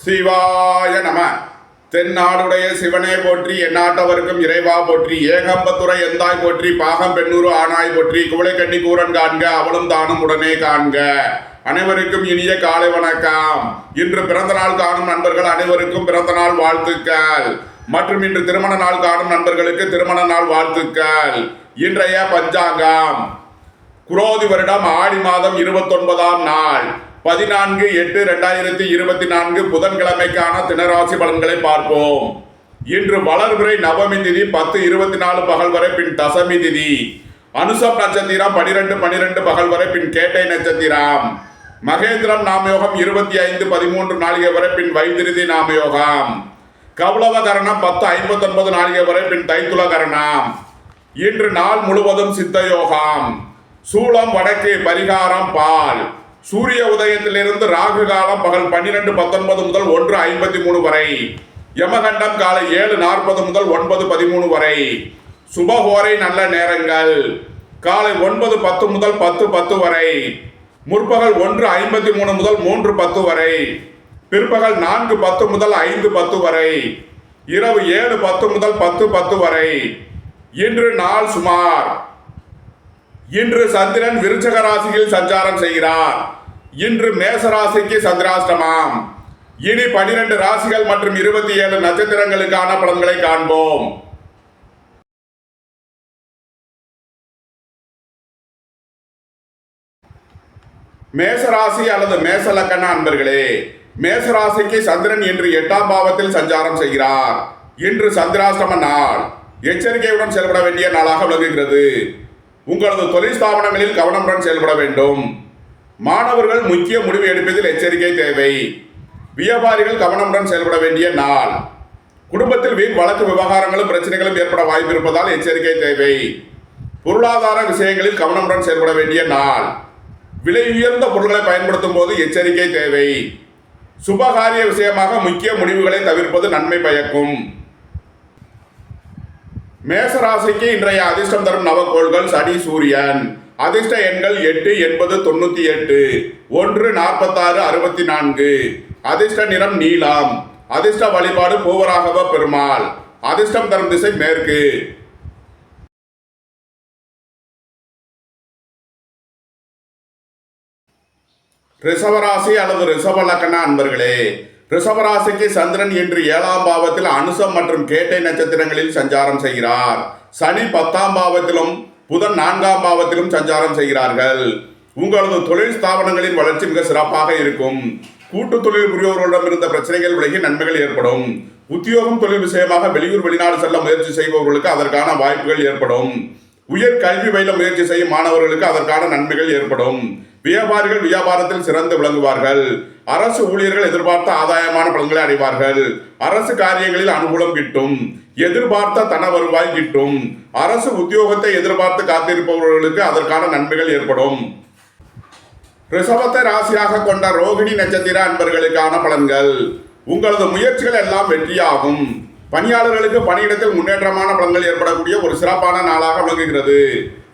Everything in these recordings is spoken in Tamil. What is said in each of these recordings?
சிவாய நம. தென்னாடுடைய சிவனே போற்றி, எந்நாட்டவர்க்கும் இறைவா போற்றி, ஏகம்பத்துறை எந்தாய் போற்றி, பாகம் பெண்ணூறு ஆனாய் போற்றி, குவளைக்கண்ணி கூரன் காண்க, அவளும் தானும் உடனே காண்க. அனைவருக்கும் இனிய காலை வணக்கம். இன்று பிறந்த நாள் காணும் நண்பர்கள் அனைவருக்கும் பிறந்த நாள் வாழ்த்துக்கள். மற்றும் இன்று திருமண நாள் காணும் நண்பர்களுக்கு திருமண நாள் வாழ்த்துக்கள். இன்றைய பஞ்சாங்கம் குரோதி வருடம் ஆடி மாதம் 29ஆம் நாள் 14/8/2024 புதன்கிழமைக்கான தினராசி பலன்களை பார்ப்போம். இன்று வளர்பிறை நவமி திதி 10:24 பகல் வரை, பின் தசமி திதி. அனுசம் நட்சத்திரம் 12:12 பகல் வரை, பின் கேட்டை நட்சத்திரம். மகேந்திரம் நாமயோகம் 25:13 நாளிகை வரை, பின் வைத்திருதி நாமயோகம். கௌளவ கரணம் 10:59 நாளிகை வரை, பின் தைத்துள கரணம். இன்று நாள் முழுவதும் சித்த யோகம். சூளம் வடக்கு, பரிகாரம் பால். சூரிய உதயத்திலிருந்து ராகு காலம் பகல் 12:19 முதல் 1:53 வரை. யமகண்டம் காலை 7:40 முதல் 9:13 வரை. சுபஹோரை நல்ல நேரங்கள் காலை 9:10 முதல் 10:10 வரை. முற்பகல் 1:53 முதல் 3:10 வரை. பிற்பகல் 4:10 முதல் 5:10 வரை. இரவு 7:10 முதல் 10:10 வரை. இன்று நாள் சுமார். இன்று சந்திரன் விருச்சக ராசியில் சஞ்சாரம் செய்கிறார். இன்று மேச ராசிக்கு சந்திராஷ்டமம். இனி 12 ராசிகள் மற்றும் 27 நட்சத்திரங்களுக்கான பலன்களை காண்போம். மேசராசி அல்லது மேச லக்கண அன்பர்களே, மேசராசிக்கு சந்திரன் இன்று 8ஆம் பாவத்தில் சஞ்சாரம் செய்கிறார். இன்று சந்திராஷ்டம நாள். எச்சரிக்கையுடன் செயல்பட வேண்டிய நாளாக விளங்குகிறது. உங்களது தொழில் ஸ்தாபனங்களில் கவனமுடன் செயல்பட வேண்டும். மாணவர்கள் முக்கிய முடிவு எடுப்பதில் எச்சரிக்கை தேவை. வியாபாரிகள் கவனமுடன் செயல்பட வேண்டிய நாள். குடும்பத்தில் வீண் வழக்கு விவகாரங்களும் பிரச்சனைகளும் ஏற்பட வாய்ப்பு இருப்பதால் எச்சரிக்கை தேவை. பொருளாதார விஷயங்களில் கவனமுடன் செயல்பட வேண்டிய நாள். விலை உயர்ந்த பொருட்களை பயன்படுத்தும் போது எச்சரிக்கை தேவை. சுபகாரிய விஷயமாக முக்கிய முடிவுகளை தவிர்ப்பது நன்மை பயக்கும். மேசராசிக்கு இன்றைய அதிர்ஷ்டம் தரும் நவக்கோள்கள் சனி, சூரியன். அதிர்ஷ்ட எண்கள் 8, 80, 98, 1, 46, 64. அதிர்ஷ்ட நிறம் நீலம். அதிர்ஷ்ட வழிபாடு பூவராகவ பெருமாள். அதிர்ஷ்டம் தரும் திசை மேற்கு. ரிஷபராசி அல்லது ரிஷப லக்கண அன்பர்களே, ரிஷபராசிக்கு சந்திரன் இன்று 7ஆம் பாவத்தில் அனுசம் மற்றும் கேட்டை நட்சத்திரங்களில் சஞ்சாரம் செய்கிறார். சனி 10ஆம் பாவத்திலும் புதன் 4ஆம் பாவத்திலும் சஞ்சாரம் செய்கிறார்கள். உங்களது தொழில் ஸ்தாபனங்களின் வளர்ச்சி மிக சிறப்பாக இருக்கும். கூட்டு தொழில் புரியோர்களிடம் இருந்த பிரச்சனைகள் விலகி நன்மைகள் ஏற்படும். உத்தியோகம் தொழில் விஷயமாக வெளியூர் வெளிநாடு செல்ல முயற்சி செய்பவர்களுக்கு அதற்கான வாய்ப்புகள் ஏற்படும். உயர் கல்வி பயில முயற்சி செய்யும் மாணவர்களுக்கு அதற்கான நன்மைகள் ஏற்படும். வியாபாரிகள் வியாபாரத்தில் சிறந்து விளங்குவார்கள். அரசு ஊழியர்கள் எதிர்பார்த்த ஆதாயமான பலன்களை அடைவார்கள். அரசு காரியங்களில் அனுகூலம் கிட்டும். எதிர்பார்த்த தன வருவாய் கிட்டும். அரசு உத்தியோகத்தை எதிர்பார்த்து காத்திருப்பவர்களுக்கு அதற்கான நன்மைகள் ஏற்படும். ரிஷபத்தை ராசியாக கொண்ட ரோகிணி நட்சத்திர அன்பர்களுக்கான பலன்கள். உங்களது முயற்சிகள் எல்லாம் வெற்றியாகும். பணியாளர்களுக்கு பணியிடத்தில் முன்னேற்றமான பலன்கள் ஏற்படக்கூடிய ஒரு சிறப்பான நாளாக விளங்குகிறது.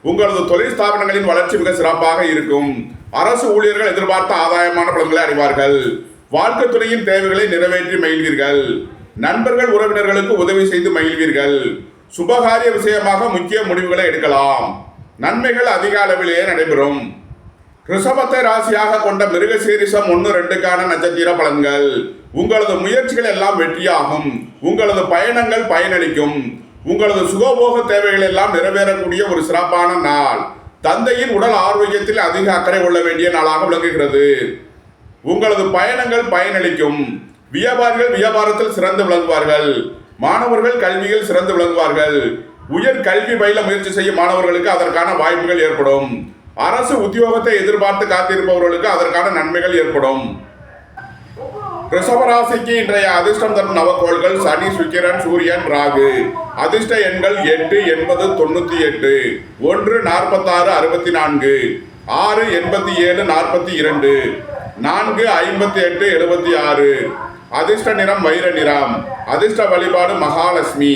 உங்களது தொழில் ஸ்தாபனங்களின் வளர்ச்சி மிக சிறப்பாக இருக்கும். அரசு ஊழியர்கள் எதிர்பார்த்த ஆதாயமான பலன்களை அடைவார்கள். வாழ்க்கை துறையின் தேவைகளை நிறைவேற்றி மகிழ்வீர்கள். நண்பர்கள் உறவினர்களுக்கு உதவி செய்து மகிழ்வீர்கள். சுபகாரிய விஷயமாக முக்கிய முடிவுகளை எடுக்கலாம். நன்மைகள் அதிக அளவிலேயே நடைபெறும். ரிஷபத்தை ராசியாக கொண்ட மிருகசீரிஷம் 1, 2க்கான நட்சத்திர பலன்கள். உங்களது முயற்சிகள் எல்லாம் வெற்றியாகும். உங்களது பயணங்கள் பயனளிக்கும். உங்களது சுகபோக தேவைகள் எல்லாம் நிறைவேறக்கூடிய ஒரு சிறப்பான நாள். தந்தையின் உடல் ஆரோக்கியத்தில் அதிக அக்கறை கொள்ள வேண்டிய நாளாக விளங்குகிறது. உங்களது பயணங்கள் பயனளிக்கும். வியாபாரிகள் வியாபாரத்தில் சிறந்து விளங்குவார்கள். மாணவர்கள் கல்வியில் சிறந்து விளங்குவார்கள். உயர் கல்வி பயில முயற்சி செய்யும் மாணவர்களுக்கு அதற்கான வாய்ப்புகள் ஏற்படும். அரசு உத்தியோகத்தை எதிர்பார்த்து காத்திருப்பவர்களுக்கு அதற்கான நன்மைகள் ஏற்படும். ரிஷபராசிக்கு இன்றைய அதிர்ஷ்டம் தரும் நவக்கோள்கள் சனி, சுக்கிரன், சூரியன், ராகு. அதிர்ஷ்ட எண்கள் 8, 80, 98, 1, 46, 64, 6, 87, 42, 4, 58, 76. அதிர்ஷ்ட நிறம் வைர நிறம். அதிர்ஷ்ட வழிபாடு மகாலட்சுமி.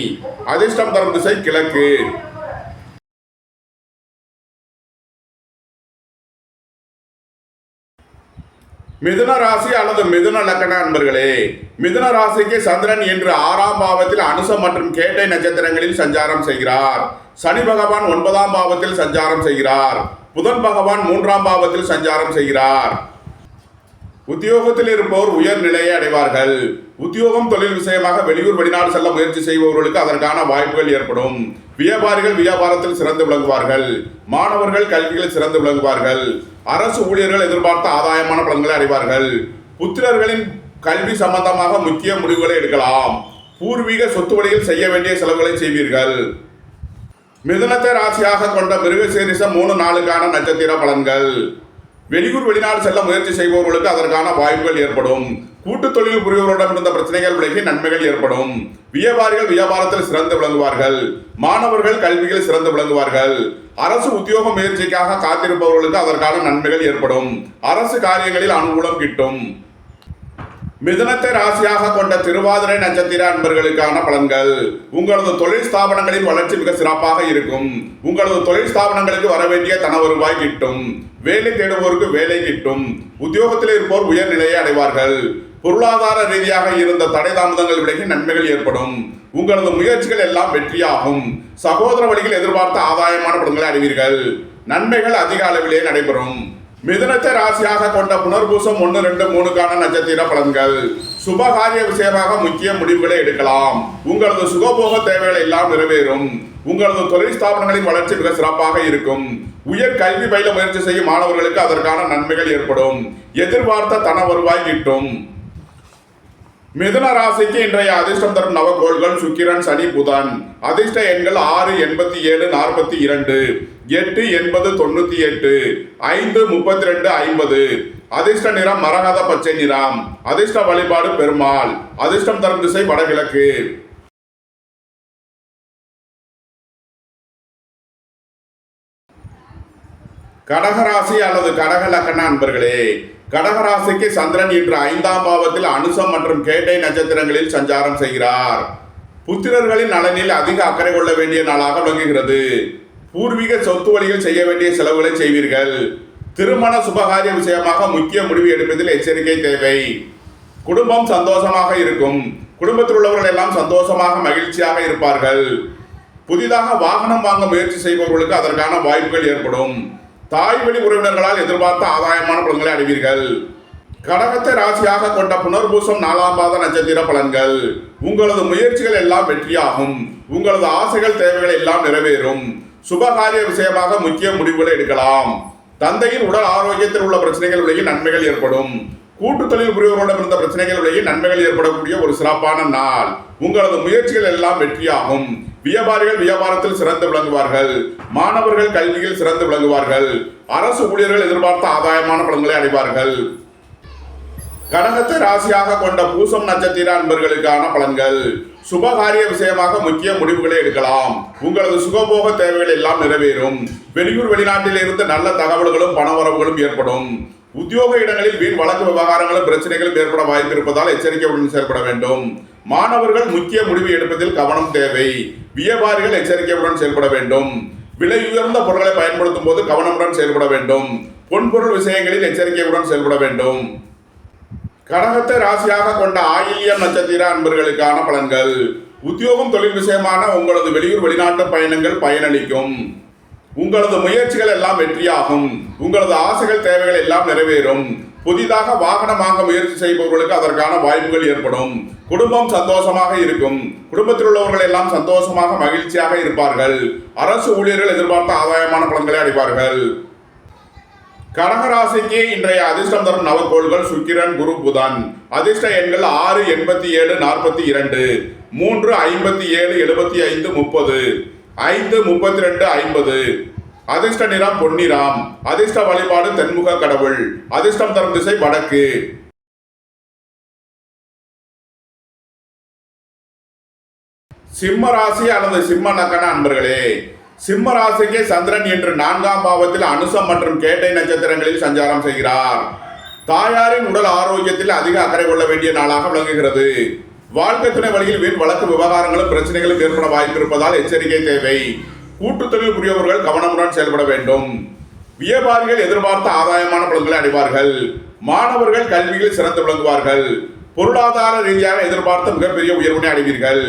அதிர்ஷ்டம் தரும் திசை கிழக்கு. மிதுன ராசி அல்லது மிதுன லக்கண அன்பர்களே, மிதுன ராசிக்கு சந்திரன் இன்று 6ஆம் பாவத்தில் அனுசம் மற்றும் கேட்டை நட்சத்திரங்களில் சஞ்சாரம் செய்கிறார். சனி பகவான் 9ஆம் பாவத்தில் சஞ்சாரம் செய்கிறார். புதன் பகவான் 3ஆம் பாவத்தில் சஞ்சாரம் செய்கிறார். உத்தியோகத்தில் இருப்போர் உயர் நிலையை அடைவார்கள். உத்தியோகம் தொழில் விஷயமாக வெளியூர் வெளிநாடு செல்ல முயற்சி செய்பவர்களுக்கு அதற்கான வாய்ப்புகள் ஏற்படும். வியாபாரிகள் வியாபாரத்தில் சிறந்து விளங்குவார்கள். மாணவர்கள் கல்வியில் சிறந்து விளங்குவார்கள். அரசு ஊழியர்கள் எதிர்பார்த்த ஆதாயமான பலன்களை அடைவார்கள். புத்திரர்களின் கல்வி சம்பந்தமாக முக்கிய முடிவுகளை எடுக்கலாம். பூர்வீக சொத்து வழியில் செய்ய வேண்டிய செலவுகளை செய்வீர்கள். மிதுனத்தை ராசியாக கொண்ட மிருகசீரிஷம் 3 நாளுக்கான நட்சத்திர பலன்கள். வெளியூர் வெளிநாடு செல்ல முயற்சி செய்பவர்களுக்கு அதற்கான வாய்ப்புகள் ஏற்படும். கூட்டு தொழில் புரிபவர்களிடம் இருந்த பிரச்சனைகள் விலகி நன்மைகள் ஏற்படும். வியாபாரிகள் வியாபாரத்தில் சிறந்து விளங்குவார்கள். மாணவர்கள் கல்வியில் சிறந்து விளங்குவார்கள். அரசு உத்தியோக முயற்சிக்காக காத்திருப்பவர்களுக்கு அதற்கான நன்மைகள் ஏற்படும். அரசு காரியங்களில் அனுகூலம் கிட்டும். மிதுனத்தை ராசியாக கொண்ட திருவாதிரை நட்சத்திர அன்பர்களுக்கான பலன்கள். உங்களது தொழில் ஸ்தாபனங்களின் வளர்ச்சி மிக சிறப்பாக இருக்கும். உங்களது தொழில் ஸ்தாபனங்களுக்கு வரவேண்டிய தன வருவாய் கிட்டும். வேலை தேடுவோருக்கு வேலை கிட்டும். உத்தியோகத்தில் இருப்போர் உயர் நிலையை அடைவார்கள். பொருளாதார ரீதியாக இருந்த தடை தாமதங்கள் விலகி நன்மைகள் ஏற்படும். உங்களது முயற்சிகள் எல்லாம் வெற்றியாகும். சகோதர வழியில் எதிர்பார்த்த ஆதாயமான பலன்களை அடைவீர்கள். நன்மைகள் அதிக அளவிலே நடைபெறும். மிதுனத்தை ராசியாக கொண்ட புனர்பூசம் 1, 2, 3க்கான நட்சத்திர பலன்கள். சுபகாரிய விஷயமாக முக்கிய முடிவுகளை எடுக்கலாம். உங்களது சுகபோக தேவைகள் எல்லாம் நிறைவேறும். உங்களது தொழில் ஸ்தாபனங்களின் வளர்ச்சி மிக சிறப்பாக இருக்கும். உயர் கல்வி பயில முயற்சி செய்யும் மாணவர்களுக்கு அதற்கான நன்மைகள் ஏற்படும். எதிர்பார்த்த தன வருவாய் கிட்டும். மிதுன ராசிக்கு இன்றைய அதிர்ஷ்டம் தரும் நவகோள்கள் சுக்கிரன், சனி, புதன். அதிர்ஷ்ட எண்கள் 6, 87, 42, 8, 80, 98, 5, 32, 50. அதிர்ஷ்ட நிறம் மரகத பச்சை நிறம். அதிர்ஷ்ட வழிபாடு பெருமாள். அதிர்ஷ்டம் தரும் திசை வடகிழக்கு. கடகராசி அல்லது கடக லக்கண அன்பர்களே, கடகராசிக்கு சந்திரன் இன்று 5ஆம் பாவத்தில் அனுசம் மற்றும் கேட்டை நட்சத்திரங்களில் சஞ்சாரம் செய்கிறார். புத்திரர்களின் நலனில் அதிக அக்கறை கொள்ள வேண்டிய நாளாக விளங்குகிறது. பூர்வீக சொத்து வழியில் செய்ய வேண்டிய செலவுகளை செய்வீர்கள். திருமண சுபகாரிய விஷயமாக முக்கிய முடிவு எடுப்பதில் எச்சரிக்கை தேவை. குடும்பம் சந்தோஷமாக இருக்கும். குடும்பத்தில் உள்ளவர்கள் எல்லாம் சந்தோஷமாக மகிழ்ச்சியாக இருப்பார்கள். புதிதாக வாகனம் வாங்க முயற்சி செய்பவர்களுக்கு அதற்கான வாய்ப்புகள் ஏற்படும். தாய் வழி உறவினர்களால் எதிர்பார்த்த ஆதாயமான பலன்களை அடைவீர்கள். கடகத்தை ராசியாக கொண்ட புனர்பூசம் 4ஆம் பாத நட்சத்திர பலன்கள். உங்களது முயற்சிகள் எல்லாம் வெற்றியாகும். உங்களது ஆசைகள் தேவைகள் எல்லாம் நிறைவேறும். சுபகாரிய விஷயமாக முக்கிய முடிவுகளை எடுக்கலாம். தந்தையின் உடல் ஆரோக்கியத்தில் உள்ள பிரச்சனைகள் விலகி நன்மைகள் ஏற்படும். கூட்டு தொழில் புரிபவர்களிடம் இருந்த பிரச்சனைகள் விலகி நன்மைகள் ஏற்படக்கூடிய ஒரு சிறப்பான நாள். உங்களது முயற்சிகள் எல்லாம் வெற்றியாகும். வியாபாரிகள் வியாபாரத்தில் சிறந்து விளங்குவார்கள். மாணவர்கள் கல்வியில் சிறந்து விளங்குவார்கள். அரசு ஊழியர்கள் எதிர்பார்த்த ஆதாயமான பலன்களை அடைவார்கள். கடகத்தை ராசியாக கொண்ட பூசம் நட்சத்திர அன்பர்களுக்கான பலன்கள். சுபகாரிய விஷயமாக முக்கிய முடிவுகளை எடுக்கலாம். உங்களது சுகபோக தேவைகள் எல்லாம் நிறைவேறும். வெளியூர் வெளிநாட்டில் இருந்து நல்ல தகவல்களும் பணவரவுகளும் ஏற்படும். உத்தியோக இடங்களில் வீண் வழக்கு விவகாரங்களும் பிரச்சனைகளும் ஏற்பட வாய்ப்பிருப்பதால் எச்சரிக்கையுடன் செயல்பட வேண்டும். மாணவர்கள் முக்கிய முடிவு எடுப்பதில் கவனம் தேவை. வியாபாரிகள் எச்சரிக்கையுடன் செயல்பட வேண்டும். விலை உயர்ந்த பொருட்களை பயன்படுத்தும் போது கவனமுடன் செயல்பட வேண்டும். பொன்பொருள் விஷயங்களில் எச்சரிக்கையுடன் செயல்பட வேண்டும். கடகத்தை ராசியாக கொண்ட ஆயில்யம் நட்சத்திர அன்பர்களுக்கான பலன்கள். உத்தியோகம் தொழில் விஷயமான உங்களது வெளியூர் வெளிநாட்டு பயணங்கள் பயனளிக்கும். உங்களது முயற்சிகள் எல்லாம் வெற்றியாகும். உங்களது ஆசைகள் தேவைகள் எல்லாம் நிறைவேறும். புதிதாக வாகனம் வாங்க முயற்சி செய்பவர்களுக்கு அதற்கான வாய்ப்புகள் ஏற்படும். குடும்பம் சந்தோஷமாக இருக்கும். குடும்பத்தில் உள்ளவர்கள் எல்லாம் சந்தோஷமாக மகிழ்ச்சியாக இருப்பார்கள். அரசு ஊழியர்கள் எதிர்பார்த்த ஆதாயமான பலன்களை அடைவார்கள். கடகராசிக்கு இன்றைய அதிர்ஷ்டம் தரும் நவகோள்கள் சுக்கிரன், குரு, புதன். அதிர்ஷ்ட எண்கள் 6, 87, 42, 3, 57, 75, 30, 5, 32, 50. அதிர்ஷ்ட நிறம் பொன்னிறம். அதிர்ஷ்ட வழிபாடு தென்முக கடவுள். அதிர்ஷ்டம் தரும் திசை வடக்கு. சிம்ம ராசி அல்லது சிம்ம லக்கண அன்பர்களே, சிம்ம ராசிக்கு சந்திரன் இன்று 4ஆம் பாவத்தில் அனுசம் மற்றும் கேட்டை நட்சத்திரங்களில் சஞ்சாரம் செய்கிறார். தாயாரின் உடல் ஆரோக்கியத்தில் அதிக அக்கறை கொள்ள வேண்டிய நாளாக விளங்குகிறது. வாழ்க்கை துணை வழியில் வீண் வழக்கு விவகாரங்களும் பிரச்சனைகளும் ஏற்பட வாய்ப்பிருப்பதால் எச்சரிக்கை தேவை. கூட்டு தொழில் புரியவர்கள் கவனமுடன் செயல்பட வேண்டும். வியாபாரிகள் எதிர்பார்த்த ஆதாயமான பலன்களை அடைவார்கள். மாணவர்கள் கல்வியில் சிறந்து விளங்குவார்கள். பொருளாதார ரீதியாக எதிர்பார்த்த மிகப்பெரிய உயர்வினை அடைவீர்கள்.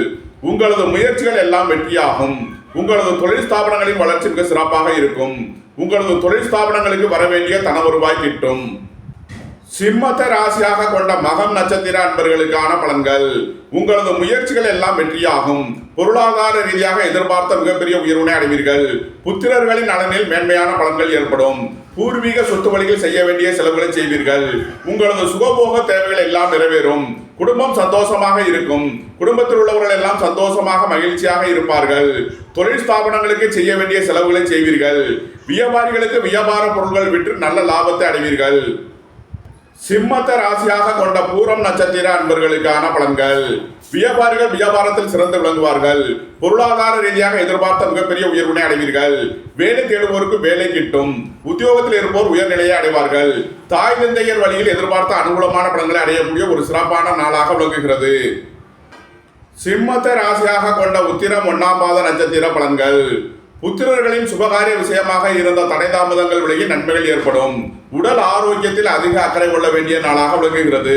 உங்களது முயற்சிகள் எல்லாம் வெற்றியாகும். உங்களது தொழில் ஸ்தாபனங்களின் வளர்ச்சி மிக சிறப்பாக இருக்கும். உங்களது தொழில் ஸ்தாபனங்களுக்கு வர வேண்டிய தன வருவாய் கிட்டும். சிம்மத்தை ராசியாக கொண்ட மகம் நட்சத்திர அன்பர்களுக்கான பலன்கள். உங்களது முயற்சிகள் எல்லாம் வெற்றியாகும். பொருளாதார ரீதியாக எதிர்பார்த்த மிகப்பெரிய உயர்வினை அடைவீர்கள். புத்திரர்களின் நலனில் மேன்மையான பலன்கள் ஏற்படும். பூர்வீக சொத்து வழியில் செய்ய வேண்டிய செலவுகளை செய்வீர்கள். உங்களது சுகபோக தேவைகள் எல்லாம் நிறைவேறும். குடும்பம் சந்தோஷமாக இருக்கும். குடும்பத்தில் உள்ளவர்கள் எல்லாம் சந்தோஷமாக மகிழ்ச்சியாக இருப்பார்கள். தொழில் ஸ்தாபனங்களுக்கு செய்ய வேண்டிய செலவுகளை செய்வீர்கள். வியாபாரிகளுக்கு வியாபார பொருட்கள் விற்று நல்ல லாபத்தை அடைவீர்கள். சிம்மத்தை ராசியாக கொண்ட பூரம் நட்சத்திர அன்பர்களுக்கான பலன்கள். வியாபாரிகள் வியாபாரத்தில் சிறந்து விளங்குவார்கள். பொருளாதார ரீதியாக எதிர்பார்த்த மிகப்பெரிய உயர்வினை அடைவீர்கள். வேலை தேடுவோருக்கு வேலை கிட்டும். உத்தியோகத்தில் இருப்போர் உயர்நிலையை அடைவார்கள். தாய் தந்தையர் வழியில் எதிர்பார்த்த அனுகூலமான பலன்களை அடையக்கூடிய ஒரு சிறப்பான நாளாக விளங்குகிறது. சிம்மத்தை ராசியாக கொண்ட உத்திரம் 1ஆம் பாத நட்சத்திர பலன்கள். புத்திரர்களின் சுபகாரிய விஷயமாக இருந்த தடை தாமதங்கள் விலகி நன்மைகள் ஏற்படும். உடல் ஆரோக்கியத்தில் அதிக அக்கறை கொள்ள வேண்டிய நாளாக விளங்குகிறது.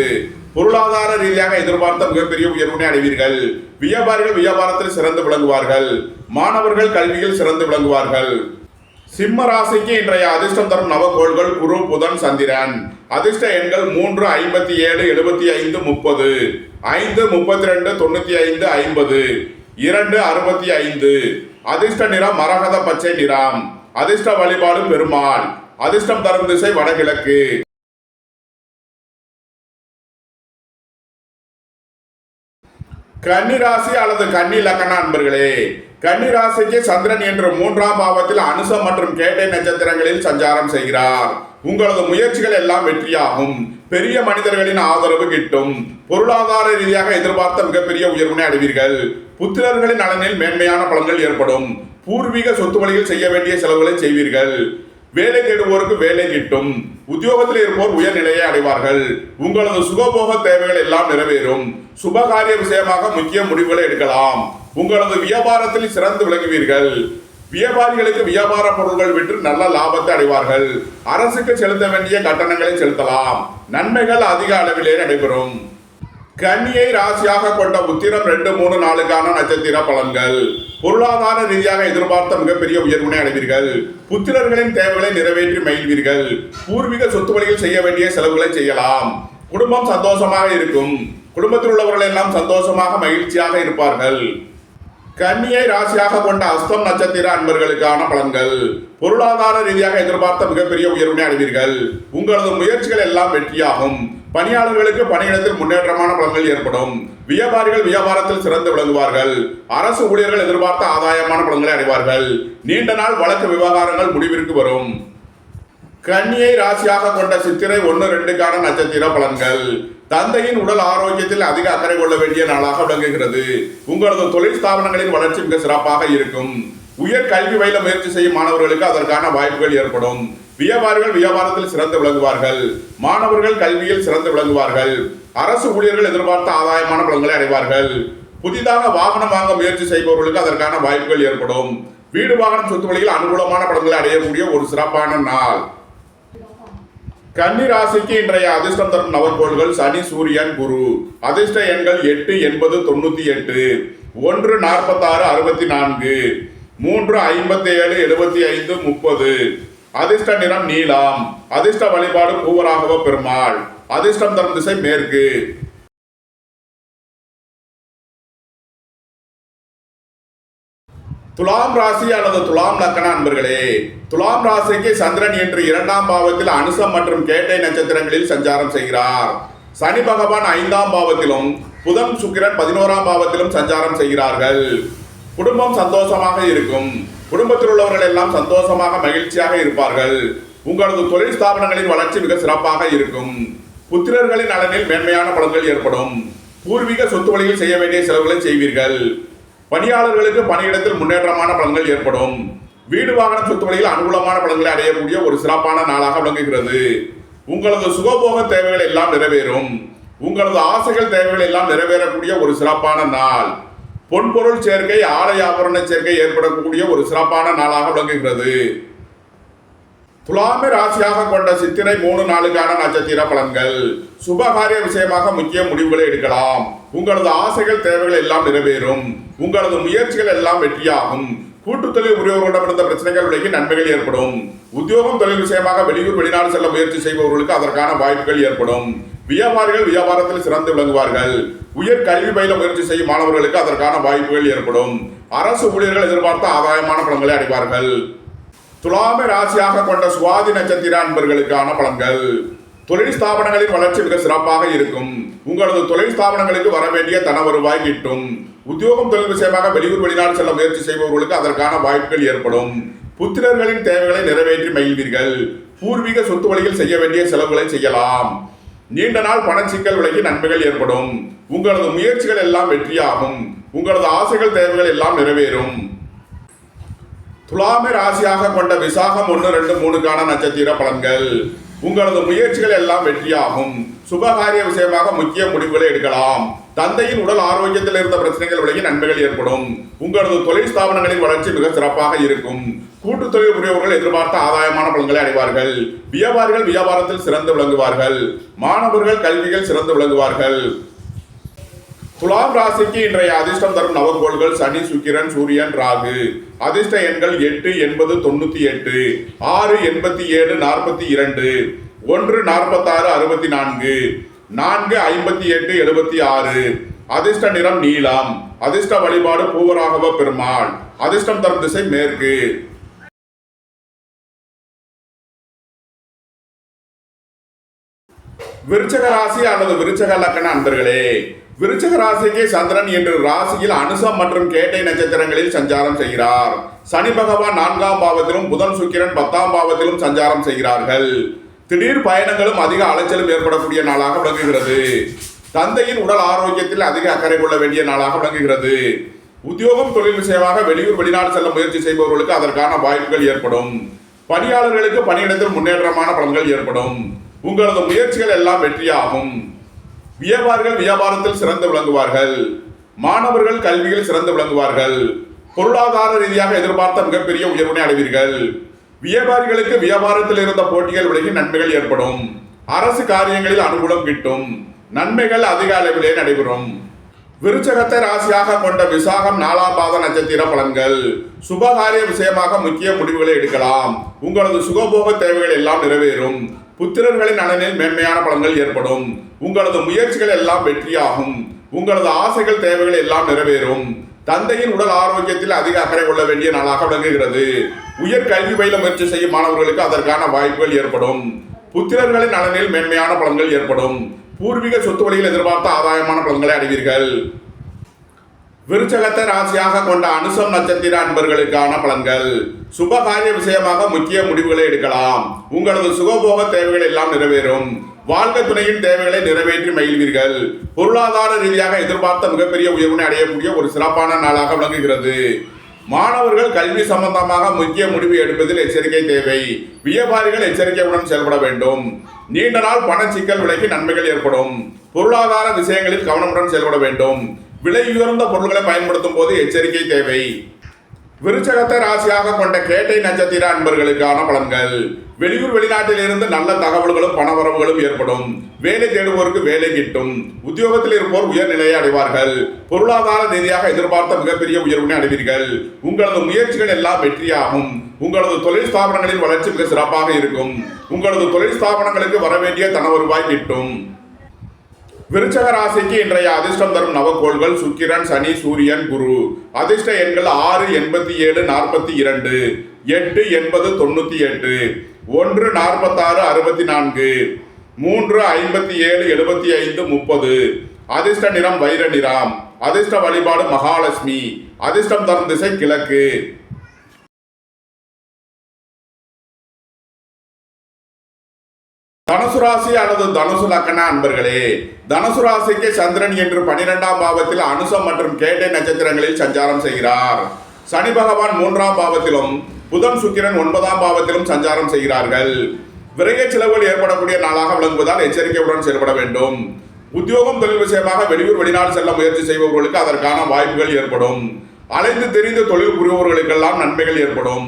பொருளாதார ரீதியாக எதிர்பார்த்த மிகப்பெரிய உயர்வினை அடைவீர்கள். வியாபாரிகள் வியாபாரத்தில் சிறந்து விளங்குவார்கள். மாணவர்கள் கல்வியில் சிறந்து விளங்குவார்கள். சிம்ம ராசிக்கு இன்றைய அதிர்ஷ்டம் தரும் நவகோள்கள் குரு, புதன், சந்திரன். அதிர்ஷ்ட எண்கள் 3, 57, 75, 30, 5, 32, 95, 50, 2, 65. அதிர்ஷ்ட நிறம் மரகத பச்சை நிறம். அதிர்ஷ்ட வழிபாடு பெருமாள். அதிர்ஷ்டம் தரும் திசை வடகிழக்கு. கன்னிராசி அல்லது கன்னி லக்ன அன்பர்களே, கன்னிராசிக்கு சந்திரன் என்று 3ஆம் பாவத்தில் அனுசம் மற்றும் கேட்டை நட்சத்திரங்களில் சஞ்சாரம் செய்கிறார். உங்களது முயற்சிகள் எல்லாம் வெற்றியாகும். பெரிய மனிதர்களின் ஆதரவு கிட்டும். பொருளாதார ரீதியாக எதிர்பார்த்த மிகப்பெரிய உயர்வினை அடைவீர்கள். புத்திரர்களின் நலனில் மேன்மையான பலன்கள் ஏற்படும். பூர்வீக சொத்து வழியில் செய்ய வேண்டிய செலவுகளை செய்வீர்கள். வேலை தேடுவோருக்கு வேலை கிட்டும். உத்தியோகத்தில் இருப்போர் உயர்நிலையை அடைவார்கள். உங்களது சுகபோக தேவைகள் எல்லாம் நிறைவேறும். சுபகாரிய விஷயமாக முக்கிய முடிவுகளை எடுக்கலாம். உங்களது வியாபாரத்தில் சிறந்து விளங்குவீர்கள். வியாபாரிகளுக்கு வியாபார பொருட்கள் விற்று நல்ல லாபத்தை அடைவார்கள். அரசுக்கு செலுத்த வேண்டிய கட்டணங்களை செலுத்தலாம். நன்மைகள் அதிக அளவிலே நடைபெறும். கன்னியை ராசியாக கொண்ட உத்திரம் 2, 3, 4க்கான நட்சத்திர பலன்கள். பொருளாதார ரீதியாக எதிர்பார்த்த மிகப்பெரிய உயர்வினை அடைவீர்கள். புத்திரர்களின் தேவைகளை நிறைவேற்றி மகிழ்வீர்கள். பூர்வீக சொத்து வழியில் செய்ய வேண்டிய செலவுகளை செய்யலாம். குடும்பம் சந்தோஷமாக இருக்கும். குடும்பத்தில் உள்ளவர்கள் எல்லாம் சந்தோஷமாக மகிழ்ச்சியாக இருப்பார்கள். கன்னியை ராசியாக கொண்ட அஸ்தம் நட்சத்திர அன்பர்களுக்கான பலன்கள். பொருளாதார ரீதியாக எதிர்பார்த்த மிகப்பெரிய உயர்வினை அடைவீர்கள். உங்களது முயற்சிகள் எல்லாம் வெற்றியாகும். பணியாளர்களுக்கு பணியிடத்தில் முன்னேற்றமான பலன்கள் ஏற்படும். வியாபாரிகள் வியாபாரத்தில் சிறந்து விளங்குவார்கள். அரசு ஊழியர்கள் எதிர்பார்த்த ஆதாயமான பலன்களை அடைவார்கள். நீண்ட நாள் வழக்கு விவகாரங்கள் முடிவிற்கு வரும். கன்னியை ராசியாக கொண்ட சித்திரை 1, 2க்கான நட்சத்திர பலன்கள். தந்தையின் உடல் ஆரோக்கியத்தில் அதிக அக்கறை கொள்ள வேண்டிய நாளாக விளங்குகிறது. உங்களது தொழில் ஸ்தாபனங்களின் வளர்ச்சி மிக சிறப்பாக இருக்கும். உயர் கல்வி பயில முயற்சி செய்யும் மாணவர்களுக்கு அதற்கான வாய்ப்புகள் ஏற்படும். வியாபாரிகள் வியாபாரத்தில் சிறந்து விளங்குவார்கள். மாணவர்கள் கல்வியில் சிறந்து விளங்குவார்கள். அரசு ஊழியர்கள் எதிர்பார்த்த ஆதாயமான பலன்களை அடைவார்கள். புதிதாக வாகனம் வாங்க முயற்சி செய்பவர்களுக்கு அதற்கான வாய்ப்புகள் ஏற்படும். வீடு வாகனம் சொத்து வழியில் அனுகூலமான பலன்களை அடையக்கூடிய ஒரு சிறப்பான நாள். கன்னி ராசிக்கு இன்றைய அதிர்ஷ்டம் தரும் நவகோள்கள் சனி, சூரியன், குரு. அதிர்ஷ்ட எண்கள் 8, 80, 98, 1, 46, 64, 3, 57, 75, 30. அதிர்ஷ்ட நிறம் நீலம். அதிர்ஷ்ட வழிபாடு பூவராகவ பெருமாள். அதிர்ஷ்டம் தரும் திசை மேற்கு. துலாம் ராசி அல்லது துலாம் லக்ன அன்பர்களே, துலாம் ராசிக்கு சந்திரன் என்று 2ஆம் பாவத்தில் அனுசம் மற்றும் கேட்டை நட்சத்திரங்களில் சஞ்சாரம் செய்கிறார். சனி பகவான் 5ஆம் பாவத்திலும் புதன் சுக்கிரன் 11ஆம் பாவத்திலும் சஞ்சாரம் செய்கிறார்கள். குடும்பம் சந்தோஷமாக இருக்கும். குடும்பத்தில் உள்ளவர்கள் எல்லாம் சந்தோஷமாக மகிழ்ச்சியாக இருப்பார்கள். உங்களது தொழில் ஸ்தாபனங்களின் வளர்ச்சி மிக சிறப்பாக இருக்கும். புத்திரர்களின் நலனில் மேன்மையான பலன்கள் ஏற்படும். பூர்வீக சொத்து வழியில் செய்ய வேண்டிய செலவுகளை செய்வீர்கள். பணியாளர்களுக்கு பணியிடத்தில் முன்னேற்றமான பலன்கள் ஏற்படும். வீடு வாகனம் சொத்து வழியில் அனுகூலமான பலன்களை அடையக்கூடிய ஒரு சிறப்பான நாளாக விளங்குகிறது. உங்களது சுகபோக தேவைகள் எல்லாம் நிறைவேறும். உங்களது ஆசைகள் தேவைகள் எல்லாம் நிறைவேறக்கூடிய ஒரு சிறப்பான நாள். பொன்பொருள் சேர்க்கை, ஆடை ஆபரண சேர்க்கை ஏற்படக்கூடிய ஒரு சிறப்பான நாளாக விளங்குகிறது. துலாமை ராசியாக கொண்ட சித்திரை 3 நாளுக்கான நட்சத்திர பலன்கள். சுபகாரிய விஷயமாக முக்கிய முடிவுகளை எடுக்கலாம். உங்களது ஆசைகள் தேவைகள் எல்லாம் நிறைவேறும். உங்களது முயற்சிகள் எல்லாம் வெற்றியாகும். கூட்டு தொழில் புரிபவர்களிடம் இருந்த பிரச்சனைகள் விலகி நன்மைகள் ஏற்படும். உத்தியோகம் தொழில் விஷயமாக வெளியூர் வெளிநாடு செல்ல முயற்சி செய்பவர்களுக்கு அதற்கான வாய்ப்புகள் ஏற்படும். வியாபாரிகள் வியாபாரத்தில் சிறந்து விளங்குவார்கள். உயர் கல்வி பயில முயற்சி செய்யும் மாணவர்களுக்கு அதற்கான வாய்ப்புகள் ஏற்படும். அரசு ஊழியர்கள் எதிர்பார்த்த ஆதாயமான பலன்களை அடைவார்கள். துலாமை ராசியாக கொண்ட சுவாதி நட்சத்திர அன்பர்களுக்கான பலன்கள். தொழில் ஸ்தாபனங்களின் வளர்ச்சி மிக சிறப்பாக இருக்கும். உங்களது தொழில் ஸ்தாபனங்களுக்கு வர வேண்டிய தன வருவாய் கிட்டும். உத்தியோகம் தொழில் விஷயமாக வெளியூர் வெளிநாடு செல்ல முயற்சி செய்பவர்களுக்கு அதற்கான வாய்ப்புகள் ஏற்படும். புத்திரர்களின் தேவைகளை நிறைவேற்றி மகிழ்வீர்கள். பூர்வீக சொத்து வழியில் செய்ய வேண்டிய செலவுகளை செய்யலாம். நீண்ட நாள் பண சிக்கல் விலகி நன்மைகள் ஏற்படும். உங்களது முயற்சிகள் எல்லாம் வெற்றியாகும். உங்களது ஆசைகள் தேவைகள் எல்லாம் நிறைவேறும். துலாமை ராசியாக கொண்ட விசாகம் 1, 2, 3க்கான நட்சத்திர பலன்கள். உங்களது முயற்சிகள் எல்லாம் வெற்றியாகும். சுபகாரிய விஷயமாக முக்கிய முடிவுகளை எடுக்கலாம். தந்தையின் உடல் ஆரோக்கியத்தில் இருந்த பிரச்சனைகள் விலகி நன்மைகள் ஏற்படும். உங்களது தொழில் ஸ்தாபனங்களின் வளர்ச்சி மிக சிறப்பாக இருக்கும். கூட்டு தொழில் புரியவர்கள் எதிர்பார்த்த ஆதாயமான பலன்களை அடைவார்கள். வியாபாரிகள் வியாபாரத்தில் சிறந்து விளங்குவார்கள். மாணவர்கள் கல்வியில் சிறந்து விளங்குவார்கள். துலாம் ராசிக்கு இன்றைய அதிர்ஷ்டம் தரும் நவகோள்கள் சனி, சுக்கிரன், சூரியன், ராகு. அதிர்ஷ்ட எண்கள் 8, 80, 98, 6, 87, 42, 1, 46, 64, 4, 58, 76. அதிர்ஷ்ட நிறம் நீலம். அதிர்ஷ்ட வழிபாடு பூவராகவ பெருமாள். அதிர்ஷ்டம் தரும் திசை மேற்கு. விருச்சக ராசி அல்லது விருச்சக லக்ன அன்பர்களே, விருச்சக ராசிக்கு சந்திரன் என்று ராசியில் அனுசம் மற்றும் கேட்டை நட்சத்திரங்களில் சஞ்சாரம் செய்கிறார். சனி பகவான் 4ஆம் பாவத்திலும் புதன் சுக்கிரன் 10ஆம் பாவத்திலும் சஞ்சாரம் செய்கிறார்கள். திடீர் பயணங்களும் அதிக அலைச்சலும் ஏற்படக்கூடிய நாளாக விளங்குகிறது. தந்தையின் உடல் ஆரோக்கியத்தில் அதிக அக்கறை கொள்ள வேண்டிய நாளாக விளங்குகிறது. உத்தியோகம் தொழில் விஷயமாக வெளியூர் வெளிநாடு செல்ல முயற்சி செய்பவர்களுக்கு அதற்கான வாய்ப்புகள் ஏற்படும். பணியாளர்களுக்கு பணியிடத்தில் முன்னேற்றமான பலன்கள் ஏற்படும். உங்களது முயற்சிகள் எல்லாம் வெற்றியாகும். வியாபாரிகள் வியாபாரத்தில் சிறந்து விளங்குவார்கள். மாணவர்கள் கல்வியில் சிறந்து விளங்குவார்கள். பொருளாதார ரீதியாக எதிர்பார்த்த மிகப்பெரிய உயர்வினை அடைவீர்கள். வியாபாரிகளுக்கு வியாபாரத்தில் இருந்த போட்டிகள் விலகி நன்மைகள் ஏற்படும். அரசு காரியங்களில் அனுகூலம் கிட்டும். நன்மைகள் அதிக அளவிலே நடைபெறும். விருச்சகத்தை ராசியாக கொண்ட விசாகம் 4ஆம் பாத நட்சத்திர பலன்கள். சுபகாரிய விஷயமாக முக்கிய முடிவுகளை எடுக்கலாம். உங்களது சுகபோக தேவைகள் எல்லாம் நிறைவேறும். புத்திரர்களின் நலனில் மேன்மையான பலன்கள் ஏற்படும். உங்களது முயற்சிகள் எல்லாம் வெற்றியாகும். உங்களது ஆசைகள் தேவைகள் எல்லாம் நிறைவேறும். தந்தையின் உடல் ஆரோக்கியத்தில் அதிக அக்கறை கொள்ள வேண்டிய நாளாக விளங்குகிறது. உயர் கல்வி பயில முயற்சி செய்யும் மாணவர்களுக்கு அதற்கான வாய்ப்புகள் ஏற்படும். புத்திரர்களின் நலனில் மேன்மையான பலன்கள் ஏற்படும். பூர்வீக சொத்து வழியில் எதிர்பார்த்த ஆதாயமான பலன்களை அடைவீர்கள். விருச்சகத்தை ராசியாக கொண்ட அனுசம் நட்சத்திர அன்பர்களுக்கான பலன்கள். சுபகாரிய விஷயமாக முக்கிய முடிவுகளை எடுக்கலாம். உங்களது சுகபோக தேவைகள் எல்லாம் நிறைவேறும். வாழ்க்கை துணையின் தேவைகளை நிறைவேற்றி மகிழ்வீர்கள். பொருளாதார ரீதியாக எதிர்பார்த்த மிகப்பெரிய உயர்வினை அடையக்கூடிய ஒரு சிறப்பான நாளாக விளங்குகிறது. மாணவர்கள் கல்வி சம்பந்தமாக முக்கிய முடிவு எடுப்பதில் எச்சரிக்கை தேவை. வியாபாரிகள் எச்சரிக்கையுடன் செயல்பட வேண்டும். நீண்ட நாள் பண சிக்கல் விலகி நன்மைகள் ஏற்படும். பொருளாதார விஷயங்களில் கவனமுடன் செயல்பட வேண்டும். விலை உயர்ந்த பொருட்களை பயன்படுத்தும் போது எச்சரிக்கை தேவை. விருச்சகத்தை ராசியாக கொண்ட கேட்டை நட்சத்திர அன்பர்களுக்கான பலன்கள். வெளியூர் வெளிநாட்டில் இருந்து நல்ல தகவல்களும் பணவரவுகளும் ஏற்படும். வேலை தேடுவோருக்கு வேலை கிட்டும். உத்தியோகத்தில் இருப்போர் உயர்நிலையை அடைவார்கள். பொருளாதார ரீதியாக எதிர்பார்த்த மிகப்பெரிய உயர்வினை அடைவீர்கள். உங்களது முயற்சிகள் எல்லாம் வெற்றியாகும். உங்களது தொழில் ஸ்தாபனங்களின் வளர்ச்சி மிக சிறப்பாக இருக்கும். உங்களது தொழில் ஸ்தாபனங்களுக்கு வர வேண்டிய தன வருவாய் கிட்டும். விருச்சக ராசிக்கு இன்றைய அதிர்ஷ்டம் தரும் நவகோள்கள் சுக்கிரன், சனி, சூரியன், குரு. அதிர்ஷ்ட எண்கள் 6, 87, 42, 8, 80, 98, 1, 46, 64, 3, 57, 75, 30. அதிர்ஷ்ட நிறம் வைர நிறம். அதிர்ஷ்ட வழிபாடு மகாலட்சுமி. அதிர்ஷ்டம் தரும் திசை கிழக்கு. தனுசு ராசி அல்லது தனுசு லக்ன அன்பர்களே, தனுசு ராசிக்கு சந்திரன் என்று 12ஆம் பாவத்தில் அனுசம் மற்றும் கேட்டை நட்சத்திரங்களில் சஞ்சாரம் செய்கிறார். சனி பகவான் 3ஆம் பாவத்திலும் புதன் சுக்கிரன் 9ஆம் பாவத்திலும் சஞ்சாரம் செய்கிறார்கள். விரைய செலவுகள் ஏற்படக்கூடிய நாளாக விளங்குவதால் எச்சரிக்கையுடன் செயல்பட வேண்டும். உத்தியோகம் தொழில் விஷயமாக வெளியூர் வெளிநாடு செல்ல முயற்சி செய்பவர்களுக்கு அதற்கான வாய்ப்புகள் ஏற்படும். அலைந்து தெரிந்து தொழில் புரிபவர்களுக்கெல்லாம் நன்மைகள் ஏற்படும்.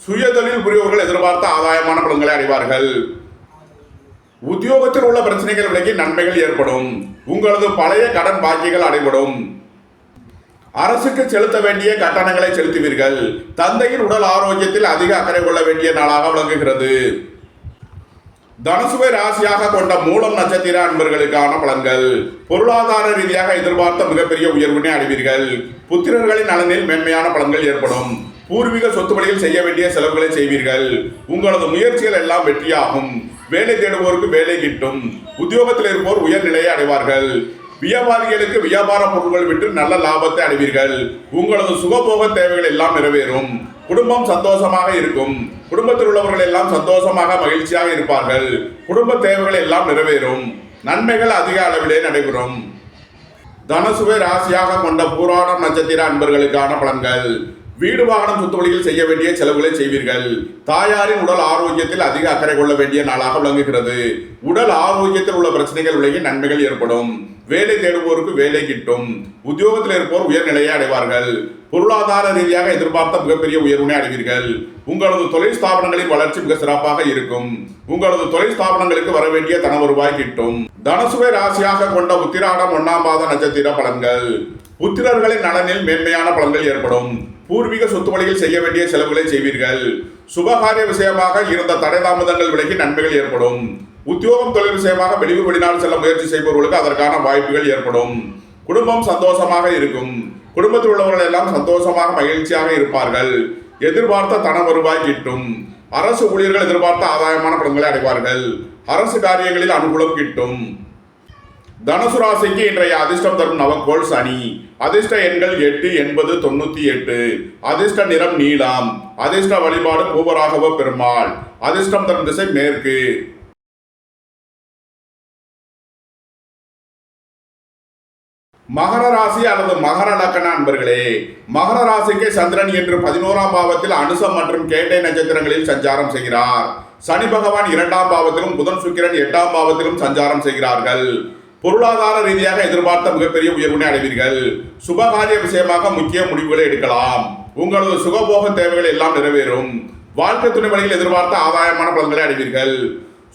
சுயதொழில் புரிபவர்கள் எதிர்பார்த்த ஆதாயமான பலன்களை அடைவார்கள். உத்தியோகத்தில் உள்ள பிரச்சனைகள் விலகி நன்மைகள் ஏற்படும். உங்களது பழைய கடன் பாக்கிகள் அடைபடும். அரசுக்கு செலுத்த வேண்டிய கட்டணங்களை செலுத்துவீர்கள். தந்தையின் உடல் ஆரோக்கியத்தில் அதிக அக்கறை கொள்ள வேண்டிய நாளாக விளங்குகிறது. தனுசுவை ராசியாக கொண்ட மூலம் நட்சத்திர அன்பர்களுக்கான பலன்கள். பொருளாதார ரீதியாக எதிர்பார்த்த மிகப்பெரிய உயர்வினை அடைவீர்கள். புத்திரர்களின் நலனில் மேன்மையான பலன்கள் ஏற்படும். பூர்வீக சொத்து வழியில் செய்ய வேண்டிய செலவுகளை செய்வீர்கள். உங்களது முயற்சிகள் எல்லாம் வெற்றியாகும். வேலை தேடுவோருக்கு வேலை கிட்டும். உத்தியோகத்தில் இருப்போர் உயர்நிலையை அடைவார்கள். வியாபாரிகளுக்கு வியாபார பொருட்கள் விட்டு நல்ல லாபத்தை அடைவீர்கள். உங்களது சுகபோக தேவைகள் எல்லாம் நிறைவேறும். குடும்பம் சந்தோஷமாக இருக்கும். குடும்பத்தில் உள்ளவர்கள் எல்லாம் சந்தோஷமாக மகிழ்ச்சியாக இருப்பார்கள். குடும்ப தேவைகள் எல்லாம் நிறைவேறும். நன்மைகள் அதிக அளவிலே நடைபெறும். தனுசுவை ராசியாக கொண்ட பூராடம் நட்சத்திர அன்பர்களுக்கான பலன்கள். வீடு வாகனம் சொத்து வழியில் செய்ய வேண்டிய செலவுகளை செய்வீர்கள். தாயாரின் உடல் ஆரோக்கியத்தில் அதிக அக்கறை கொள்ள வேண்டிய நாளாக விளங்குகிறது. உடல் ஆரோக்கியத்தில் உள்ள பிரச்சனைகள் விலகி நன்மைகள் ஏற்படும். வேலை தேடுவோருக்கு வேலை கிட்டும். உத்தியோகத்தில் இருப்போர் உயர்நிலையை அடைவார்கள். பொருளாதார ரீதியாக எதிர்பார்த்த மிகப்பெரிய உயர்வினை அடைவீர்கள். உங்களது தொழில் ஸ்தாபனங்களின் வளர்ச்சி மிக சிறப்பாக இருக்கும். உங்களது தொழில் ஸ்தாபனங்களுக்கு வர வேண்டிய தன வருவாய் கிட்டும். தனுசுவை ராசியாக கொண்ட உத்திராடம் 1ஆம் பாத நட்சத்திர பலன்கள். புத்திரர்களின் நலனில் மேன்மையான பலன்கள் ஏற்படும். பூர்வீக சொத்து வழியில் செய்ய வேண்டிய செலவுகளை செய்வீர்கள். சுபகாரிய விஷயமாக இருந்த தடை தாமதங்கள் விலகி நன்மைகள் ஏற்படும். உத்தியோகம் தொழில் விஷயமாக வெளியூர் வெளிநாடு செல்ல முயற்சி செய்பவர்களுக்கு அதற்கான வாய்ப்புகள் ஏற்படும். குடும்பம் சந்தோஷமாக இருக்கும். குடும்பத்தில் உள்ளவர்கள் எல்லாம் சந்தோஷமாக மகிழ்ச்சியாக இருப்பார்கள். எதிர்பார்த்த தன வருவாய் கிட்டும். அரசு ஊழியர்கள் எதிர்பார்த்த ஆதாயமான பலன்களை அடைவார்கள். அரசு காரியங்களில் அனுகூலம் கிட்டும். தனுசு ராசிக்கு இன்றைய அதிர்ஷ்டம் தரும் நவக்கோள் சனி. அதிர்ஷ்ட எண்கள் 8, 80, 98. அதிர்ஷ்ட நிறம் நீலம். அதிர்ஷ்ட வழிபாடு பூவராகவ பெருமாள். அதிர்ஷ்டம் தரும் திசை மேற்கு. மகர ராசி அல்லது மகர லக்ன அன்பர்களே, மகர ராசிக்கு சந்திரன் என்று 11ஆம் பாவத்தில் அனுசம் மற்றும் கேட்டை நட்சத்திரங்களில் சஞ்சாரம் செய்கிறார். சனி பகவான் 2ஆம் பாவத்திலும் புதன் சுக்கிரன் 8ஆம் பாவத்திலும் சஞ்சாரம் செய்கிறார்கள். பொருளாதார ரீதியாக எதிர்பார்த்த மிகப்பெரிய உயர்வினை அடைவீர்கள். சுபகாரிய விஷயமாக முக்கிய முடிவுகளை எடுக்கலாம். உங்களது சுகபோக தேவைகள் எல்லாம் நிறைவேறும். வாழ்க்கை துணை வழியில் எதிர்பார்த்த ஆதாயமான பலன்களை அடைவீர்கள்.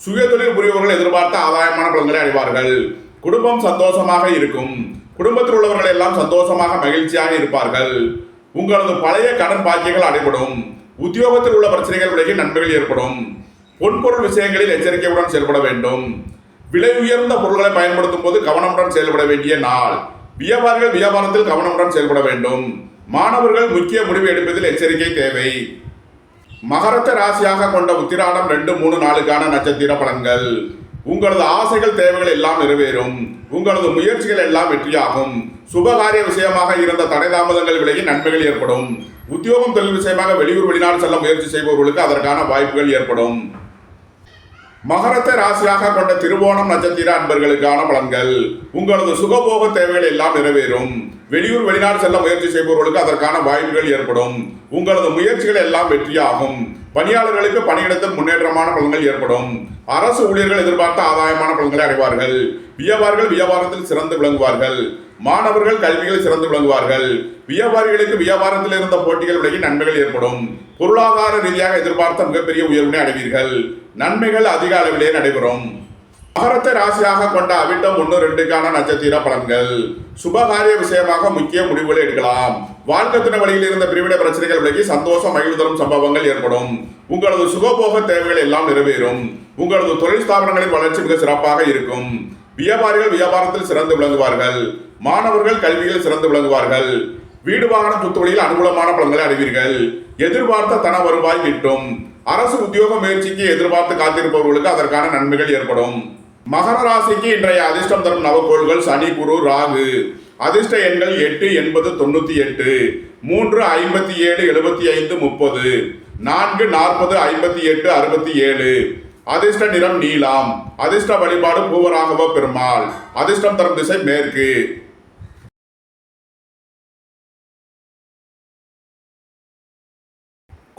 சுயதொழில் புரிபவர்கள் எதிர்பார்த்த ஆதாயமான பலன்களை அடைவார்கள். குடும்பம் சந்தோஷமாக இருக்கும். குடும்பத்தில் உள்ளவர்கள் எல்லாம் சந்தோஷமாக மகிழ்ச்சியாக இருப்பார்கள். உங்களது பழைய கடன் பாக்கிகள் அடைபடும். உத்தியோகத்தில் உள்ள பிரச்சனைகள் விலகி நன்மைகள் ஏற்படும். பொன்பொருள் விஷயங்களில் எச்சரிக்கையுடன் செயல்பட வேண்டும். விலை உயர்ந்த பொருட்களை பயன்படுத்தும் போது கவனமுடன் செயல்பட வேண்டிய நாள். வியாபாரிகள் வியாபாரத்தில் கவனமுடன் செயல்பட வேண்டும். மாணவர்கள் முக்கிய முடிவு எடுப்பதில் எச்சரிக்கை தேவை. மகரத்தை ராசியாக கொண்ட உத்திராடம் 2, 3, 4க்கான நட்சத்திர பலன்கள். உங்களது ஆசைகள் தேவைகள் எல்லாம் நிறைவேறும். உங்களது முயற்சிகள் எல்லாம் வெற்றியாகும். சுபகாரிய விஷயமாக இருந்த தடை தாமதங்கள் விலகி நன்மைகள் ஏற்படும். உத்தியோகம் தொழில் விஷயமாக வெளியூர் வெளிநாடு செல்ல முயற்சி செய்பவர்களுக்கு அதற்கான வாய்ப்புகள் ஏற்படும். மகரத்தை ராசியாக கொண்ட திருவோணம் நட்சத்திர அன்பர்களுக்கான பலன்கள். உங்களது சுகபோக தேவைகள் எல்லாம் நிறைவேறும். வெளியூர் வெளிநாடு செல்ல முயற்சி செய்பவர்களுக்கு அதற்கான வாய்ப்புகள் ஏற்படும். உங்களது முயற்சிகள் எல்லாம் வெற்றியாகும். பணியாளர்களுக்கு பணியிடத்தில் முன்னேற்றமான பலன்கள் ஏற்படும். அரசு ஊழியர்கள் எதிர்பார்த்த ஆதாயமான பலன்களை அடைவார்கள். வியாபாரிகள் வியாபாரத்தில் சிறந்து விளங்குவார்கள். மாணவர்கள் கல்வியில் சிறந்து விளங்குவார்கள். வியாபாரிகளுக்கு வியாபாரத்தில் இருந்த போட்டிகள் விலகி நன்மைகள் ஏற்படும். பொருளாதார ரீதியாக எதிர்பார்த்த மிகப்பெரிய உயர்வினை அடைவீர்கள். நன்மைகள் அதிக அளவிலே நடைபெறும். மகரத்தை ராசியாக கொண்ட அவிட்டம் 1, 2க்கான நட்சத்திர பலன்கள். சுபகாரிய விஷயமாக முக்கிய முடிவுகளை எடுக்கலாம். வாழ்க்கை துணை வழியில் இருந்த பிரிவினை பிரச்சனைகள் விலகி சந்தோஷம் மகிழ்வு தரும் சம்பவங்கள் ஏற்படும். உங்களது சுகபோக தேவைகள் எல்லாம் நிறைவேறும். உங்களது தொழில் ஸ்தாபனங்களின் வளர்ச்சி மிக சிறப்பாக இருக்கும். வியாபாரிகள் வியாபாரத்தில் சிறந்து விளங்குவார்கள். மாணவர்கள் கல்வியில் சிறந்து விளங்குவார்கள். வீடு வாகனம் சொத்து வழியில் அனுகூலமான பலன்களை அடைவீர்கள். எதிர்பார்த்த தன வருவாய் கிட்டும். அரசு உத்தியோக முயற்சிக்கு எதிர்பார்த்து காத்திருப்பவர்களுக்கு அதற்கான நன்மைகள் ஏற்படும். மகர ராசிக்கு இன்றைய அதிர்ஷ்டம் தரும் நவக்கோள்கள் சனி, குரு, ராகு. அதிர்ஷ்ட எண்கள் 8, 80, 98. 3, 57, 75, 30. 4, 40, 58, 67. அதிர்ஷ்ட நிறம் நீலம். அதிர்ஷ்ட வழிபாடு பூவராகவ பெருமாள். அதிர்ஷ்டம் தரும் திசை மேற்கு.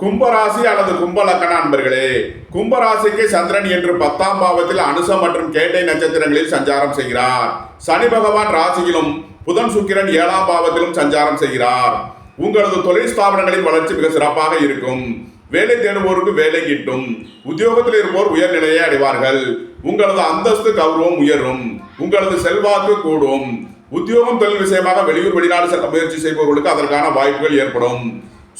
கும்பராசி அல்லது கும்பலக்கண அன்பர்களே, கும்பராசிக்கு சந்திரன் என்று 10ஆம் பாவத்தில் அனுசம் மற்றும் கேட்டை நட்சத்திரங்களில் சஞ்சாரம் செய்கிறார். சனி பகவான் ராசியிலும் புதன் சுக்கிரன் 7ஆம் பாவத்திலும் சஞ்சாரம் செய்கிறார். உங்களது தொழில் ஸ்தாபனங்களின் வளர்ச்சி மிக சிறப்பாக இருக்கும். வேலை தேடுவோருக்கு வேலை கிட்டும். உத்தியோகத்தில் இருப்போர் உயர்நிலையை அடைவார்கள். உங்களது அந்தஸ்து கௌரவம் உயரும். உங்களது செல்வாக்கு கூடும். உத்தியோகம் தொழில் விஷயமாக வெளியூர் வெளிநாடு செல்ல முயற்சி செய்பவர்களுக்கு அதற்கான வாய்ப்புகள் ஏற்படும்.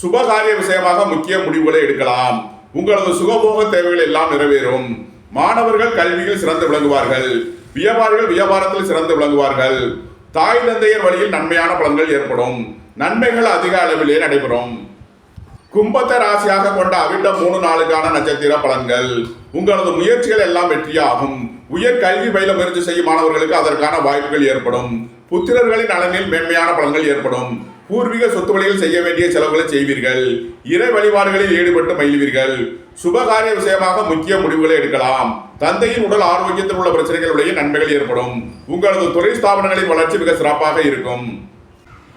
சுபகாரிய விஷயமாக முக்கிய முடிவுகளை எடுக்கலாம். உங்களது சுகபோக தேவைகள் எல்லாம் நிறைவேறும். மாணவர்கள் கல்வியில் சிறந்து விளங்குவார்கள். வியாபாரிகள் வியாபாரத்தில் சிறந்து விளங்குவார்கள். தாய் தந்தையர் வழியில் நன்மையான பலன்கள் ஏற்படும். நன்மைகள் அதிக அளவிலே நடைபெறும். கும்பத்தை ராசியாக கொண்ட அவிட்டம் 3 நாளுக்கான நட்சத்திர பலன்கள். உங்களது முயற்சிகள் எல்லாம் வெற்றியாகும். உயர் கல்வி பயில முயற்சி செய்யும் மாணவர்களுக்கு அதற்கான வாய்ப்புகள் ஏற்படும். புத்திரர்களின் நலனில் மேன்மையான பலன்கள் ஏற்படும். பூர்வீக சொத்து வழியில் செய்ய வேண்டிய செலவுகளை செய்வீர்கள். இறை வழிபாடுகளில் ஈடுபட்டு மகிழ்வீர்கள். சுபகாரிய விஷயமாக முக்கிய முடிவுகளை எடுக்கலாம். தந்தையின் உடல் ஆரோக்கியத்தில் உள்ள பிரச்சனைகளுடைய நன்மைகள் ஏற்படும். உங்களது தொழில் ஸ்தாபனங்களின் வளர்ச்சி மிக சிறப்பாக இருக்கும்.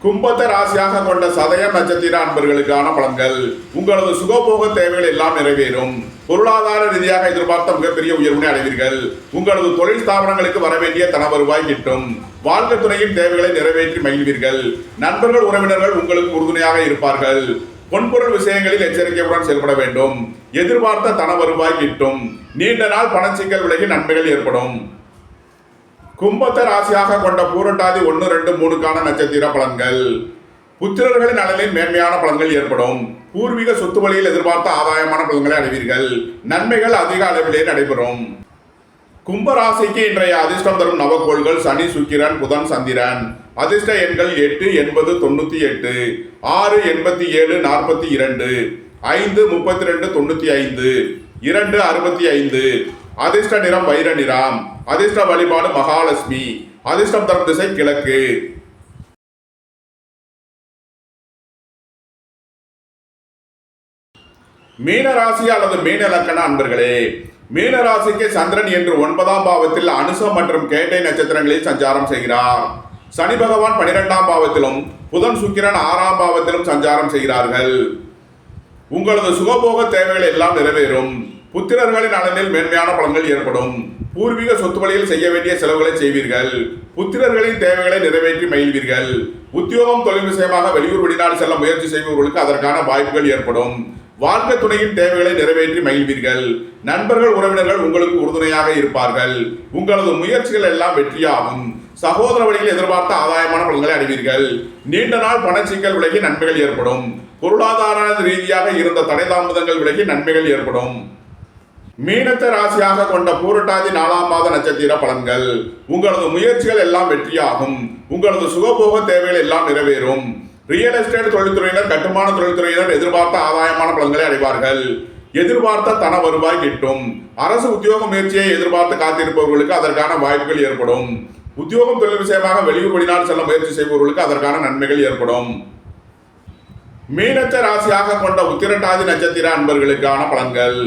கும்பத்தை ராசியாக கொண்ட சதயம் நட்சத்திர அன்பர்களுக்கான பலன்கள். உங்களது சுகபோக தேவைகள் எல்லாம் நிறைவேறும். பொருளாதார ரீதியாக எதிர்பார்த்த மிகப்பெரிய உயர்வினை அடைவீர்கள். உங்களது தொழில் ஸ்தாபனங்களுக்கு வர வேண்டிய தன வருவாய் கிட்டும். வாழ்க்கை துணையின் தேவைகளை நிறைவேற்றி மகிழ்வீர்கள். நண்பர்கள் உறவினர்கள் உங்களுக்கு உறுதுணையாக இருப்பார்கள். பொன்பொருள் விஷயங்களில் எச்சரிக்கையுடன் செயல்பட வேண்டும். எதிர்பார்த்த தன வருவாய் கிட்டும். நீண்ட நாள் பணச்சிக்கல் விலகி நன்மைகள் ஏற்படும். கும்பத்தை ராசியாக கொண்ட பூரட்டாதி 1, 2, 3க்கான நட்சத்திர பலன்கள். புத்திரர்களின் நலனில் மேன்மையான பலன்கள் ஏற்படும். பூர்வீக சொத்து வழியில் எதிர்பார்த்த ஆதாயமான பலன்களை அடைவீர்கள். நன்மைகள் அதிக அளவிலே நடைபெறும். கும்ப ராசிக்கு இன்றைய அதிர்ஷ்டம் தரும் நவக்கோள்கள் சனி, சுக்கிரன், புதன், சந்திரன். அதிர்ஷ்ட எண்கள் 8, 80, 98, 6, 87, 42, 5, 32, 95, 2, 65. அதிர்ஷ்ட நிறம் வைர நிறம். அதிர்ஷ்ட வழிபாடு மகாலட்சுமி. அதிர்ஷ்டம் தரும் திசை கிழக்கு. மீன ராசி அல்லது மீன லக்கண அன்பர்களே, மீன ராசிக்கு சந்திரன் என்று 9ஆம் பாவத்தில் அனுசம் மற்றும் கேட்டை நட்சத்திரங்களில் சஞ்சாரம் செய்கிறார். சனி பகவான் 12ஆம் பாவத்திலும் புதன் சுக்கிரன் 6ஆம் பாவத்திலும் சஞ்சாரம் செய்கிறார்கள். உங்களது சுகபோக தேவைகள் எல்லாம் நிறைவேறும். புத்திரர்களின் நலனில் மேன்மையான பலன்கள் ஏற்படும். பூர்வீக சொத்து வழியில் செய்ய வேண்டிய செலவுகளை செய்வீர்கள். புத்திரர்களின் தேவைகளை நிறைவேற்றி மகிழ்வீர்கள். உத்தியோகம் தொழில் விஷயமாக வெளியூர் வெளிநாடு செல்ல முயற்சி செய்பவர்களுக்கு அதற்கான வாய்ப்புகள் ஏற்படும். வாழ்க்கை துணையின் தேவைகளை நிறைவேற்றி மகிழ்வீர்கள். நண்பர்கள் உறவினர்கள் உங்களுக்கு உறுதுணையாக இருப்பார்கள். உங்களது முயற்சிகள் எல்லாம் வெற்றியாகும். சகோதர வழியில் எதிர்பார்த்த ஆதாயமான பலன்களை அடைவீர்கள். நீண்ட நாள் பணச்சிக்கல் விலகி நன்மைகள் ஏற்படும். பொருளாதார ரீதியாக இருந்த தடை தாமதங்கள் விலகி நன்மைகள் ஏற்படும். மீனத்தை ராசியாக கொண்ட பூரட்டாதி 4ஆம் மாத நட்சத்திர பலன்கள். உங்களது முயற்சிகள் எல்லாம் வெற்றியாகும். உங்களது சுகபோக தேவைகள் எல்லாம் நிறைவேறும். ரியல் எஸ்டேட் தொழில்துறையினர், கட்டுமான தொழில்துறையினர் எதிர்பார்த்த ஆதாயமான பலன்களை அடைவார்கள். எதிர்பார்த்த தன வருவாய் கிட்டும். அரசு உத்தியோக முயற்சியை எதிர்பார்த்து காத்திருப்பவர்களுக்கு அதற்கான வாய்ப்புகள் ஏற்படும். உத்தியோகம் தொழில் விஷயமாக வெளியூர் வெளிநாடு செல்ல முயற்சி செய்பவர்களுக்கு அதற்கான நன்மைகள் ஏற்படும். மீனத்தை ராசியாக கொண்ட உத்திரட்டாதி நட்சத்திர அன்பர்களுக்கான பலன்கள்.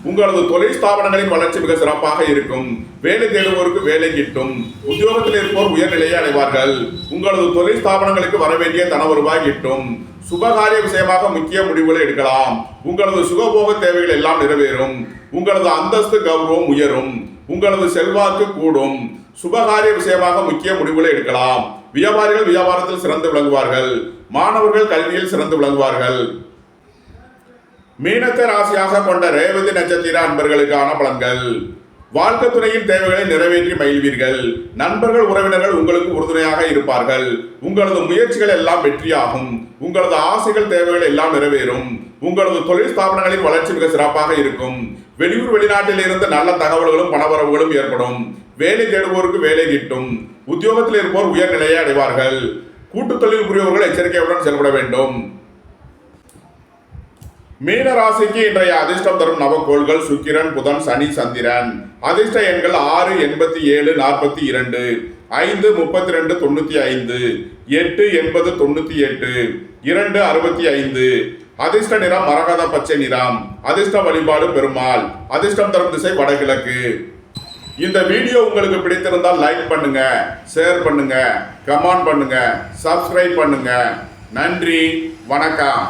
உங்களது தொழில் ஸ்தாபனங்களின் வளர்ச்சி மிக சிறப்பாக இருக்கும். வேலை தேடுவோருக்கு வேலை கிட்டும். உத்தியோகத்தில் இருப்போர் உயர்நிலையை அடைவார்கள். உங்களது தொழில் ஸ்தாபனங்களுக்கு வர வேண்டிய தன வருவாய் கிட்டும். சுபகாரிய விஷயமாக முக்கிய முடிவுகளை எடுக்கலாம். உங்களது சுகபோக தேவைகள் எல்லாம் நிறைவேறும். உங்களது அந்தஸ்து கௌரவம் உயரும். உங்களது செல்வாக்கு கூடும். சுபகாரிய விஷயமாக முக்கிய முடிவுகளை எடுக்கலாம். வியாபாரிகள் வியாபாரத்தில் சிறந்து விளங்குவார்கள். மாணவர்கள் கல்வியில் சிறந்து விளங்குவார்கள். மீனத்தை ராசியாக கொண்ட ரேவதி நட்சத்திர அன்பர்களுக்கான பலன்கள். வாழ்க்கை துணையின் தேவைகளை நிறைவேற்றி மகிழ்வீர்கள். நண்பர்கள் உறவினர்கள் உங்களுக்கு உறுதுணையாக இருப்பார்கள். உங்களது முயற்சிகள் எல்லாம் வெற்றியாகும். உங்களது ஆசைகள் தேவைகள் எல்லாம் நிறைவேறும். உங்களது தொழில் ஸ்தாபனங்களின் வளர்ச்சி மிக சிறப்பாக இருக்கும். வெளியூர் வெளிநாட்டில் இருந்து நல்ல தகவல்களும் பணவரவுகளும் ஏற்படும். வேலை தேடுவோருக்கு வேலை கிட்டும். உத்தியோகத்தில் இருப்போர் உயர்நிலையை அடைவார்கள். கூட்டு தொழில் புரிபவர்கள் எச்சரிக்கையுடன் செயல்பட வேண்டும். மீன ராசிக்கு இன்றைய அதிர்ஷ்டம் தரும் நவக்கோள்கள் சுக்கிரன், புதன், சனி, சந்திரன். அதிர்ஷ்ட எண்கள் 6, 87, 42, 5, 32, 95, 8, 80, 98, 2, 65. அதிர்ஷ்ட நிறம் மரகத பச்சை நிறம். அதிர்ஷ்ட வழிபாடு பெருமாள். அதிர்ஷ்டம் தரும் திசை வடகிழக்கு. இந்த வீடியோ உங்களுக்கு பிடித்திருந்தால் லைக் பண்ணுங்க, ஷேர் பண்ணுங்க, கமெண்ட் பண்ணுங்க, சப்ஸ்கிரைப் பண்ணுங்க. நன்றி, வணக்கம்.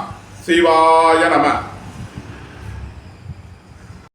சிவாய நம.